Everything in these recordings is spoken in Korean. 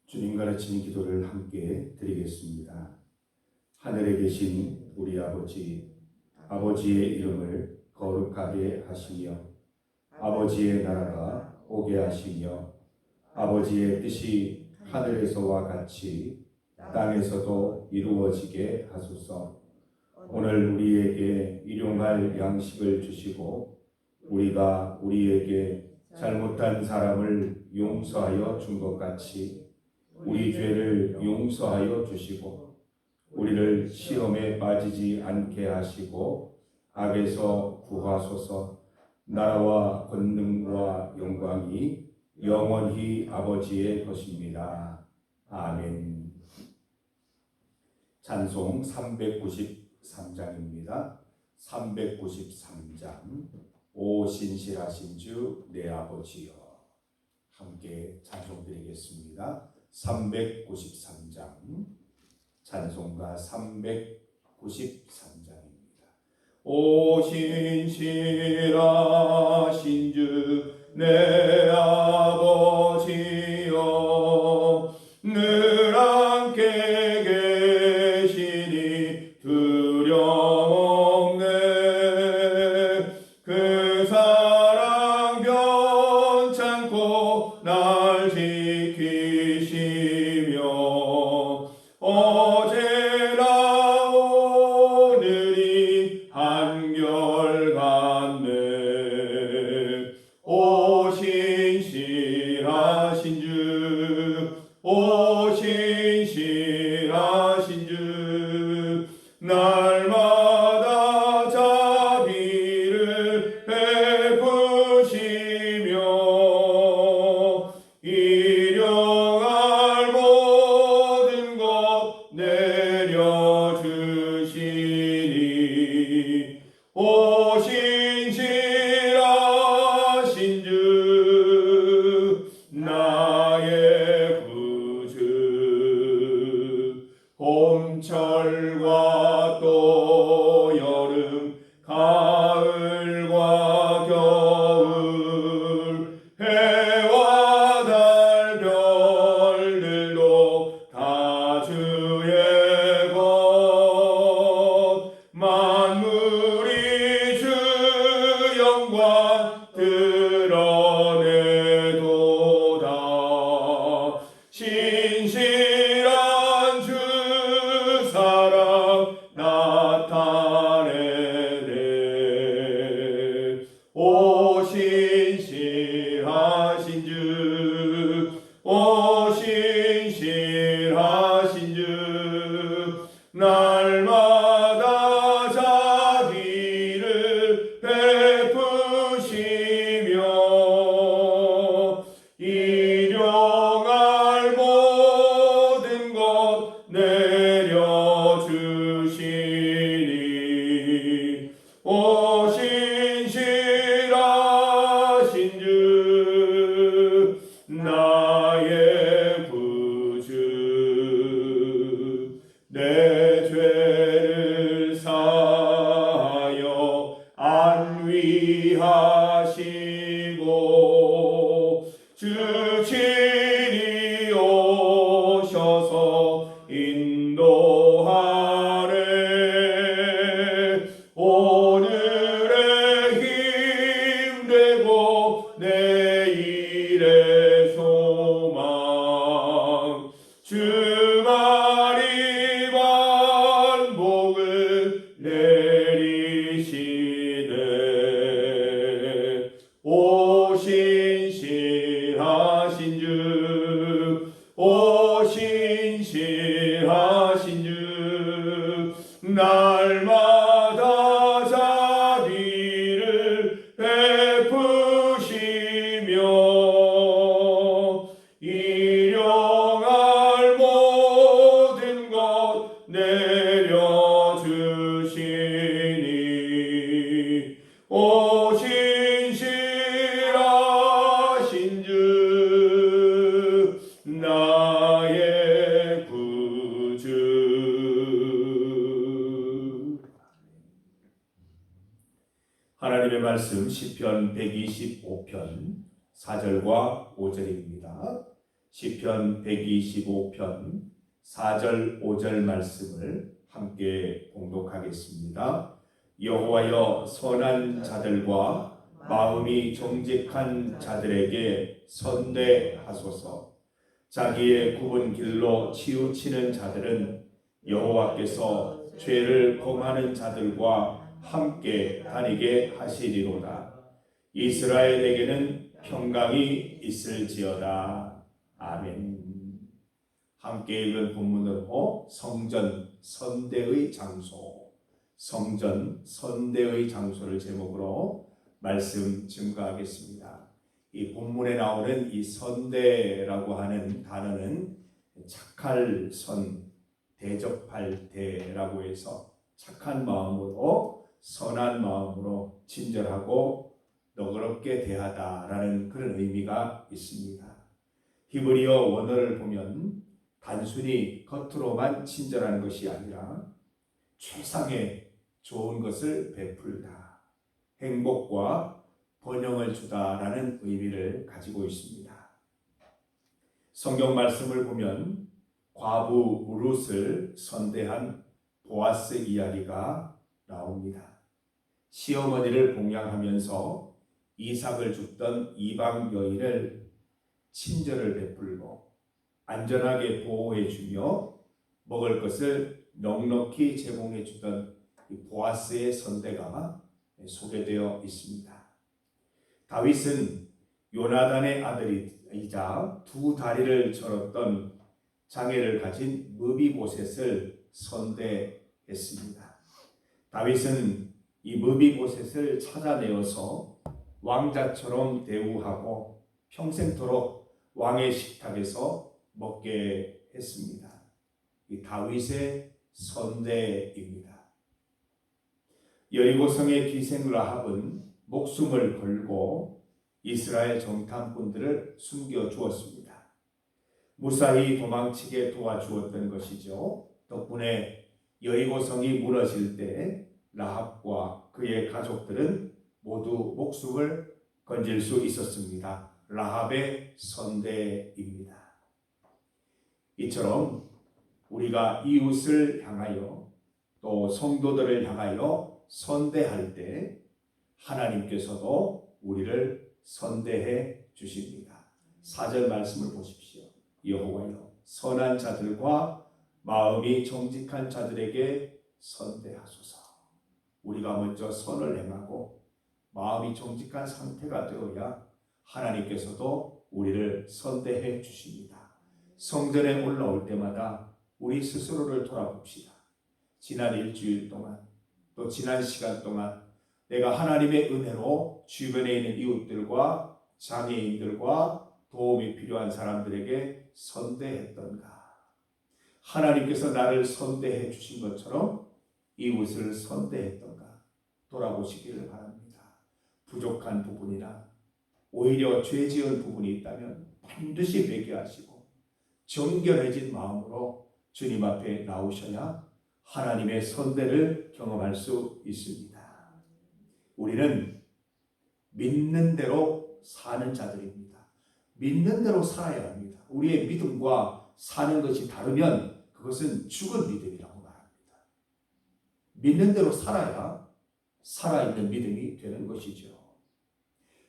주님 가르치는 기도를 함께 드리겠습니다. 하늘에 계신 우리 아버지, 아버지의 이름을 거룩하게 하시며 아버지의 나라가 오게 하시며 아버지의 뜻이 하늘에서와 같이 땅에서도 이루어지게 하소서. 오늘 우리에게 일용할 양식을 주시고 우리가 우리에게 잘못한 사람을 용서하여 준 것 같이 우리 죄를 용서하여 주시고 우리를 시험에 빠지지 않게 하시고 악에서 구하소서. 나라와 권능과 영광이 영원히 아버지의 것입니다. 아멘. 찬송 393장입니다. 393장 오 신실하신 주 내 아버지여, 함께 찬송드리겠습니다. 393장 찬송가 393장입니다. 오 신실하신 주 내 아버지여, 늘 함께 계시니 두려움 없네. 그 사랑 변찮고 날 지키시며 어제나 오늘이 한결같네. 오 신실하신 주, 오 신실하신 주, 날마다 자비를 베푸시며 일용할 모든 것 내려주시니 오 신실하신 주 나의 구주. 봄철과 또 여름 가을과 겨울 해와 달 별들도 다 주의 것. 만물이 주 영광 드러내도다. 신실한 주 사랑 나타내네. 오 신실하신 주, 오 신실하신 주, 날마다 자비를 베푸시며 일용할 모든 것 내려주시니 오 신실하신 주 나의 구주. 내 죄를 사하여 안위하시고 주 친히 오셔서 인도하네. 오늘의 힘 되고 내일의 소망. 주말이 반복을 내리시네. 오 신실하신 주, 오 신실하신 주, 날마다 자비를 베푸시며 일용할 모든 것 내려주시니 오 신실하신 주 나의 구주. 하나님의 말씀 시편 125편 4절과 5절입니다. 시편 125편 4절 5절 말씀을 함께 봉독하겠습니다. 여호와여, 선한 자들과 마음이 정직한 자들에게 선대하소서. 자기의 굽은 길로 치우치는 자들은 여호와께서 죄를 범하는 자들과 함께 다니게 하시리로다. 이스라엘에게는 평강이 있을지어다. 아멘. 함께 읽은 본문으로 성전 선대의 장소, 성전 선대의 장소를 제목으로 말씀 증거하겠습니다. 이 본문에 나오는 이 선대라고 하는 단어는 착할 선, 대접할 대라고 해서 착한 마음으로, 선한 마음으로 친절하고 너그럽게 대하다라는 그런 의미가 있습니다. 히브리어 원어를 보면 단순히 겉으로만 친절한 것이 아니라 최상의 좋은 것을 베풀다, 행복과 번영을 주다라는 의미를 가지고 있습니다. 성경 말씀을 보면 과부 룻을 선대한 보아스 이야기가 나옵니다. 시어머니를 봉양하면서 이삭을 줍던 이방 여인을 친절을 베풀고 안전하게 보호해 주며 먹을 것을 넉넉히 제공해 주던 보아스의 선대가 소개되어 있습니다. 다윗은 요나단의 아들이자 두 다리를 절었던 장애를 가진 무비보셋을 선대했습니다. 다윗은 이 무비보셋을 찾아내어서 왕자처럼 대우하고 평생토록 왕의 식탁에서 먹게 했습니다. 이 다윗의 선대입니다. 여리고성의 기생 라합은 목숨을 걸고 이스라엘 정탐꾼들을 숨겨주었습니다. 무사히 도망치게 도와주었던 것이죠. 덕분에 여리고성이 무너질 때 라합과 그의 가족들은 모두 목숨을 건질 수 있었습니다. 라합의 선대입니다. 이처럼 우리가 이웃을 향하여 또 성도들을 향하여 선대할 때 하나님께서도 우리를 선대해 주십니다. 4절 말씀을 보십시오. 여호와여, 선한 자들과 마음이 정직한 자들에게 선대하소서. 우리가 먼저 선을 행하고 마음이 정직한 상태가 되어야 하나님께서도 우리를 선대해 주십니다. 성전에 올라올 때마다 우리 스스로를 돌아봅시다. 지난 일주일 동안 또 지난 시간 동안 내가 하나님의 은혜로 주변에 있는 이웃들과 장애인들과 도움이 필요한 사람들에게 선대했던가? 하나님께서 나를 선대해 주신 것처럼 이웃을 선대했던가? 돌아보시기를 바랍니다. 부족한 부분이나 오히려 죄 지은 부분이 있다면 반드시 회개하시고 정결해진 마음으로 주님 앞에 나오셔야 하나님의 선대를 경험할 수 있습니다. 우리는 믿는 대로 사는 자들입니다. 믿는 대로 살아야 합니다. 우리의 믿음과 사는 것이 다르면 그것은 죽은 믿음이라고 말합니다. 믿는 대로 살아야 살아있는 믿음이 되는 것이죠.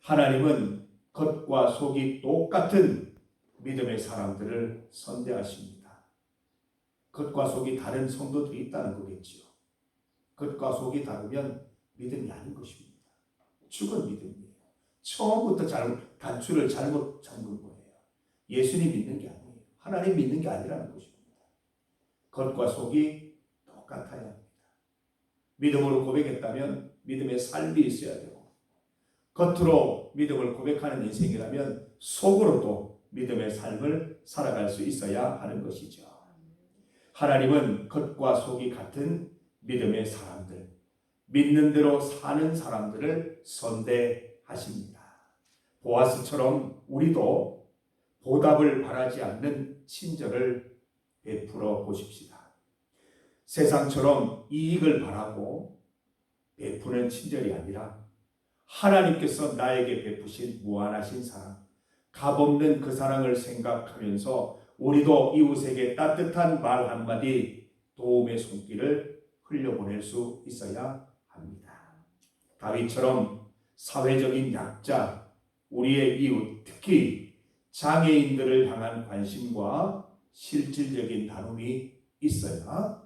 하나님은 겉과 속이 똑같은 믿음의 사람들을 선대하십니다. 겉과 속이 다른 성도들이 있다는 거겠지요. 겉과 속이 다르면 믿음이 아닌 것입니다. 죽은 믿음이에요. 처음부터 단추를 잘못 잠근 거예요. 예수님 믿는 게 아니에요. 하나님 믿는 게 아니라는 것입니다. 겉과 속이 똑같아야 합니다. 믿음으로 고백했다면 믿음의 삶이 있어야 되고, 겉으로 믿음을 고백하는 인생이라면 속으로도 믿음의 삶을 살아갈 수 있어야 하는 것이죠. 하나님은 겉과 속이 같은 믿음의 사람들, 믿는 대로 사는 사람들을 선대하십니다. 보아스처럼 우리도 보답을 바라지 않는 친절을 베풀어 보십시다. 세상처럼 이익을 바라고 베푸는 친절이 아니라 하나님께서 나에게 베푸신 무한하신 사랑, 값없는 그 사랑을 생각하면서 우리도 이웃에게 따뜻한 말 한마디, 도움의 손길을 흘려보낼 수 있어야 합니다. 다윗처럼 사회적인 약자, 우리의 이웃, 특히 장애인들을 향한 관심과 실질적인 다름이 있어야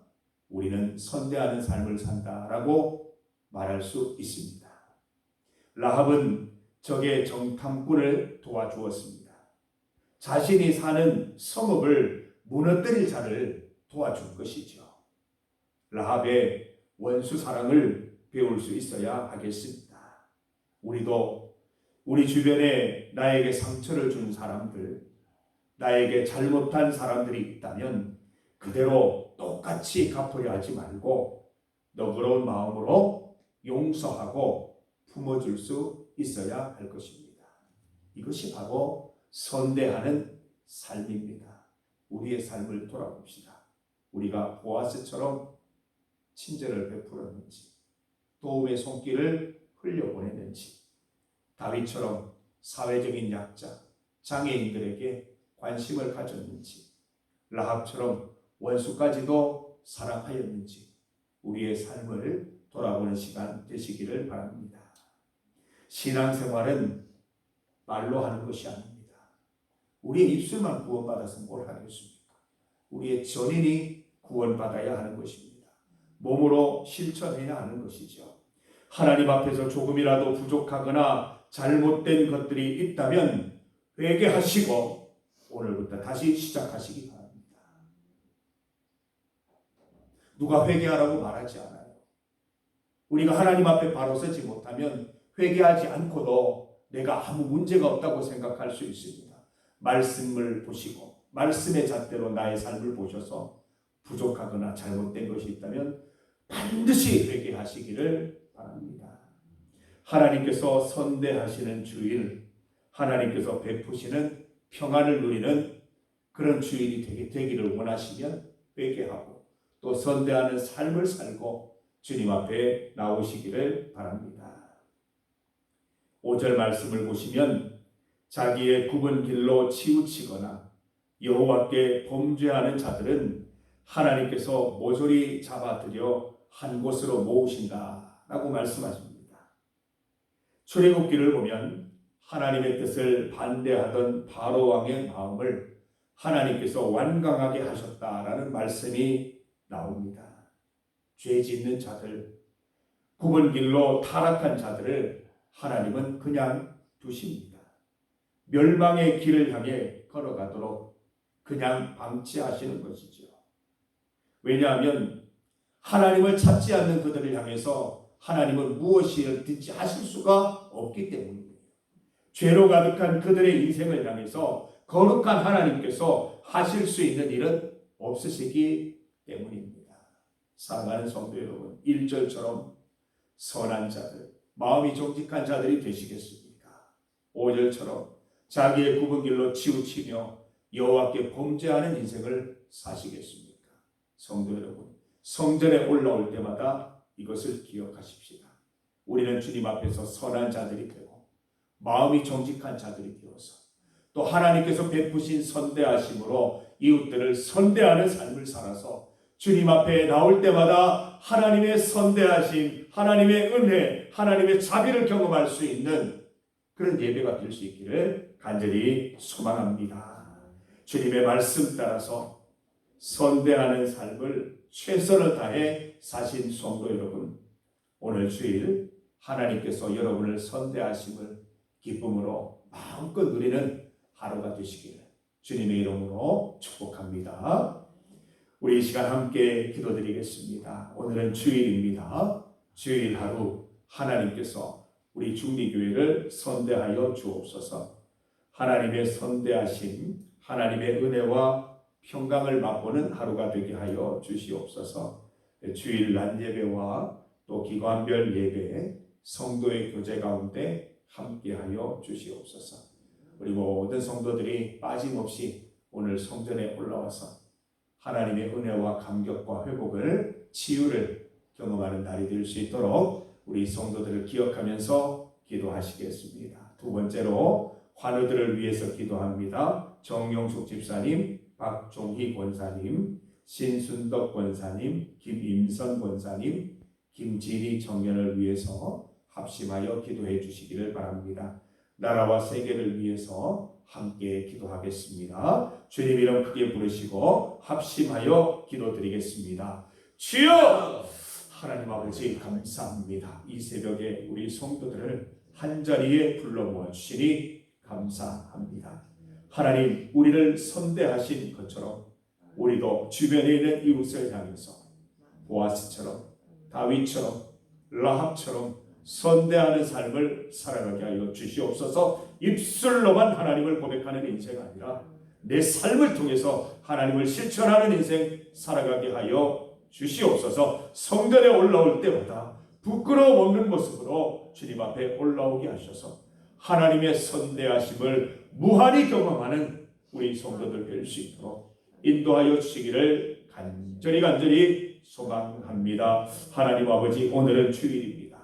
우리는 선대하는 삶을 산다라고 말할 수 있습니다. 라합은 적의 정탐꾼을 도와주었습니다. 자신이 사는 성읍을 무너뜨릴 자를 도와준 것이죠. 라합의 원수 사랑을 배울 수 있어야 하겠습니다. 우리도 우리 주변에 나에게 상처를 준 사람들, 나에게 잘못한 사람들이 있다면 그대로 똑같이 갚으려 하지 말고 너그러운 마음으로 용서하고 품어줄 수 있어야 할 것입니다. 이것이 바로 선대하는 삶입니다. 우리의 삶을 돌아봅시다. 우리가 보아스처럼 친절을 베풀었는지, 도움의 손길을 흘려보냈는지, 다윗처럼 사회적인 약자, 장애인들에게 관심을 가졌는지, 라합처럼 원수까지도 사랑하였는지 우리의 삶을 돌아보는 시간 되시기를 바랍니다. 신앙생활은 말로 하는 것이 아닙니다. 우리의 입술만 구원받아서 뭘 하겠습니까? 우리의 전인이 구원받아야 하는 것입니다. 몸으로 실천해야 하는 것이죠. 하나님 앞에서 조금이라도 부족하거나 잘못된 것들이 있다면 회개하시고 오늘부터 다시 시작하시기 바랍니다. 누가 회개하라고 말하지 않아요. 우리가 하나님 앞에 바로 서지 못하면 회개하지 않고도 내가 아무 문제가 없다고 생각할 수 있습니다. 말씀을 보시고 말씀의 잣대로 나의 삶을 보셔서 부족하거나 잘못된 것이 있다면 반드시 회개하시기를 바랍니다. 하나님께서 선대하시는 주일, 하나님께서 베푸시는 평안을 누리는 그런 주일이 되기를 원하시면 회개하고 또 선대하는 삶을 살고 주님 앞에 나오시기를 바랍니다. 5절 말씀을 보시면 자기의 굽은 길로 치우치거나 여호와께 범죄하는 자들은 하나님께서 모조리 잡아들여 한 곳으로 모으신다 라고 말씀하십니다. 출애굽기를 보면 하나님의 뜻을 반대하던 바로 왕의 마음을 하나님께서 완강하게 하셨다라는 말씀이 나옵니다. 죄 짓는 자들, 굽은 길로 타락한 자들을 하나님은 그냥 두십니다. 멸망의 길을 향해 걸어가도록 그냥 방치하시는 것이죠. 왜냐하면 하나님을 찾지 않는 그들을 향해서 하나님은 무엇이든지 하실 수가 없기 때문입니다. 죄로 가득한 그들의 인생을 향해서 거룩한 하나님께서 하실 수 있는 일은 없으시기 때문입니다. 사랑하는 성도 여러분, 1절처럼 선한 자들, 마음이 정직한 자들이 되시겠습니까? 5절처럼 자기의 굽은 길로 치우치며 여호와께 범죄하는 인생을 사시겠습니까? 성도 여러분, 성전에 올라올 때마다 이것을 기억하십시다. 우리는 주님 앞에서 선한 자들이 되고 마음이 정직한 자들이 되어서 또 하나님께서 베푸신 선대하심으로 이웃들을 선대하는 삶을 살아서 주님 앞에 나올 때마다 하나님의 선대하심, 하나님의 은혜, 하나님의 자비를 경험할 수 있는 그런 예배가 될 수 있기를 간절히 소망합니다. 주님의 말씀 따라서 선대하는 삶을 최선을 다해 사신 성도 여러분, 오늘 주일 하나님께서 여러분을 선대하심을 기쁨으로 마음껏 누리는 하루가 되시기를 주님의 이름으로 축복합니다. 우리 이 시간 함께 기도드리겠습니다. 오늘은 주일입니다. 주일 하루 하나님께서 우리 중리교회를 선대하여 주옵소서. 하나님의 선대하심, 하나님의 은혜와 평강을 맛보는 하루가 되게 하여 주시옵소서. 주일 낮 예배와 또 기관별 예배, 성도의 교제 가운데 함께하여 주시옵소서. 우리 모든 성도들이 빠짐없이 오늘 성전에 올라와서 하나님의 은혜와 감격과 회복을, 치유를 경험하는 날이 될 수 있도록 우리 성도들을 기억하면서 기도하시겠습니다. 두 번째로 환우들을 위해서 기도합니다. 정영숙 집사님, 박종희 권사님, 신순덕 권사님, 김임선 권사님, 김진희 청년을 위해서 합심하여 기도해 주시기를 바랍니다. 나라와 세계를 위해서 함께 기도하겠습니다. 주님 이름 크게 부르시고 합심하여 기도드리겠습니다. 주여! 하나님 아버지 감사합니다. 이 새벽에 우리 성도들을 한자리에 불러 모아 주시니 감사합니다. 하나님, 우리를 선대하신 것처럼 우리도 주변에 있는 이웃을 향해서 보아스처럼, 다윗처럼, 라합처럼 선대하는 삶을 살아가게 하여 주시옵소서. 입술로만 하나님을 고백하는 인생 아니라 내 삶을 통해서 하나님을 실천하는 인생 살아가게 하여 주시옵소서. 성전에 올라올 때마다 부끄러움 없는 모습으로 주님 앞에 올라오게 하셔서 하나님의 선대하심을 무한히 경험하는 우리 성도들 될 수 있도록 인도하여 주시기를 간절히 소망합니다. 하나님 아버지, 오늘은 주일입니다.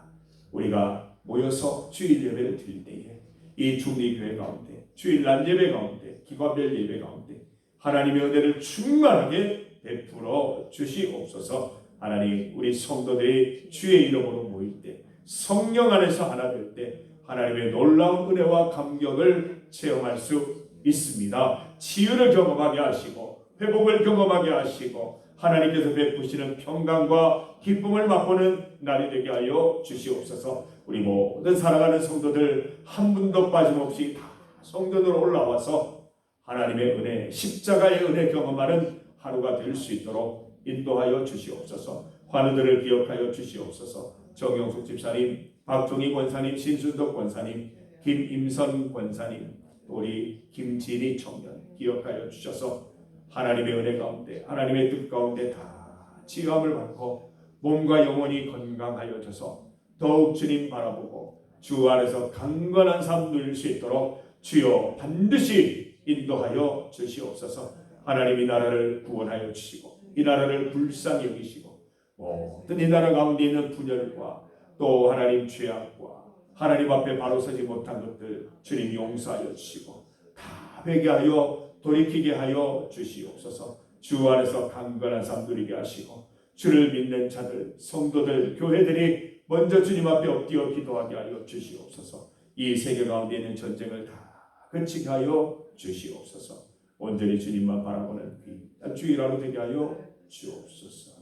우리가 모여서 주일 예배를 드릴 때에 이 중리교회 가운데, 주일날 예배 가운데, 기관별 예배 가운데 하나님의 은혜를 충만하게 베풀어 주시옵소서. 하나님, 우리 성도들이 주의 이름으로 모일 때, 성령 안에서 하나 될 때 하나님의 놀라운 은혜와 감격을 체험할 수 있습니다. 치유를 경험하게 하시고 회복을 경험하게 하시고 하나님께서 베푸시는 평강과 기쁨을 맛보는 날이 되게 하여 주시옵소서. 우리 모든 사랑하는 성도들 한 분도 빠짐없이 다 성전으로 올라와서 하나님의 은혜, 십자가의 은혜 경험하는 하루가 될 수 있도록 인도하여 주시옵소서. 환우들을 기억하여 주시옵소서. 정영숙 집사님, 박종희 권사님, 신순덕 권사님, 김임선 권사님, 우리 김진희 청년 기억하여 주셔서 하나님의 은혜 가운데, 하나님의 뜻 가운데 다 치유함을 받고 몸과 영혼이 건강하여져서 더욱 주님 바라보고 주 안에서 강건한 삶 누릴 수 있도록 주여 반드시 인도하여 주시옵소서. 하나님, 이 나라를 구원하여 주시고 이 나라를 불쌍히 여기시고 모든 이 나라 가운데 있는 분열과 또 하나님 죄악과 하나님 앞에 바로 서지 못한 것들 주님 용서하여 주시고 다 회개하여 돌이키게 하여 주시옵소서. 주 안에서 강건한 삶 누리게 하시고 주를 믿는 자들, 성도들, 교회들이 먼저 주님 앞에 엎드려 기도하게 하여 주시옵소서. 이 세계 가운데 있는 전쟁을 다 그치게 하여 주시옵소서. 온전히 주님만 바라보는 귀한 주일 하루 되게 하여 주옵소서.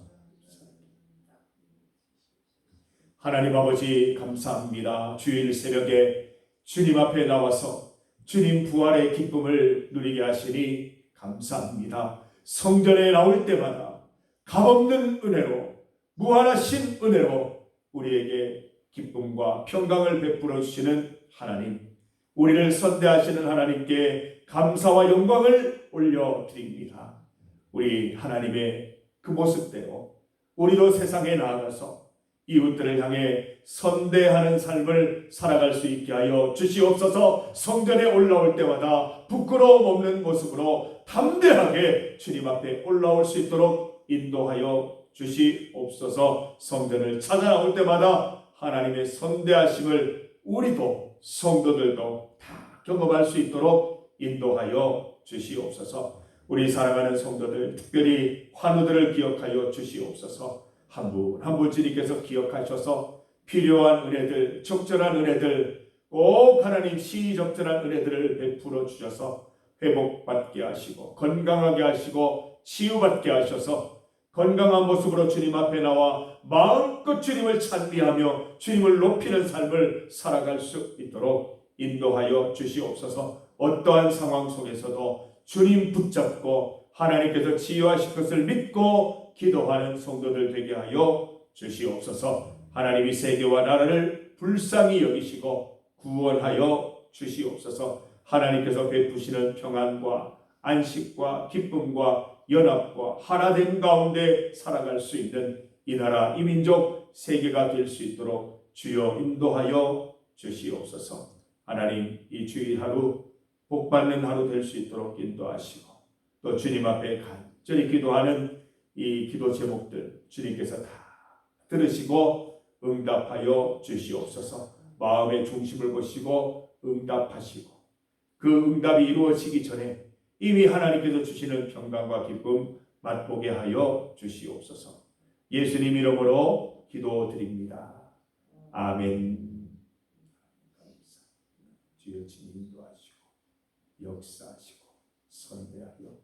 하나님 아버지 감사합니다. 주일 새벽에 주님 앞에 나와서 주님 부활의 기쁨을 누리게 하시니 감사합니다. 성전에 나올 때마다 값없는 은혜로, 무한하신 은혜로 우리에게 기쁨과 평강을 베풀어 주시는 하나님, 우리를 선대하시는 하나님께 감사와 영광을 올려드립니다. 우리 하나님의 그 모습대로 우리도 세상에 나아가서 이웃들을 향해 선대하는 삶을 살아갈 수 있게 하여 주시옵소서. 성전에 올라올 때마다 부끄러움 없는 모습으로 담대하게 주님 앞에 올라올 수 있도록 인도하여 주시옵소서. 성전을 찾아 나올 때마다 하나님의 선대하심을 우리도 성도들도 다 경험할 수 있도록 인도하여 주시옵소서. 우리 사랑하는 성도들, 특별히 환우들을 기억하여 주시옵소서. 한 분 한 분 주님께서 기억하셔서 필요한 은혜들, 적절한 은혜들, 꼭 하나님 시적절한 은혜들을 베풀어 주셔서 회복받게 하시고 건강하게 하시고 치유받게 하셔서 건강한 모습으로 주님 앞에 나와 마음껏 주님을 찬미하며 주님을 높이는 삶을 살아갈 수 있도록 인도하여 주시옵소서. 어떠한 상황 속에서도 주님 붙잡고 하나님께서 치유하실 것을 믿고 기도하는 성도들 되게 하여 주시옵소서. 하나님이 세계와 나라를 불쌍히 여기시고 구원하여 주시옵소서. 하나님께서 베푸시는 평안과 안식과 기쁨과 연합과 하나됨 가운데 살아갈 수 있는 이 나라, 이 민족, 세계가 될 수 있도록 주여 인도하여 주시옵소서. 하나님, 이 주일 하루 복받는 하루 될 수 있도록 인도하시고 또 주님 앞에 간절히 기도하는 이 기도 제목들 주님께서 다 들으시고 응답하여 주시옵소서. 마음의 중심을 보시고 응답하시고 그 응답이 이루어지기 전에 이미 하나님께서 주시는 평강과 기쁨 맛보게 하여 주시옵소서. 예수님 이름으로 기도드립니다. 아멘. 주여, 주님 인도하시고 역사하시고 선대하여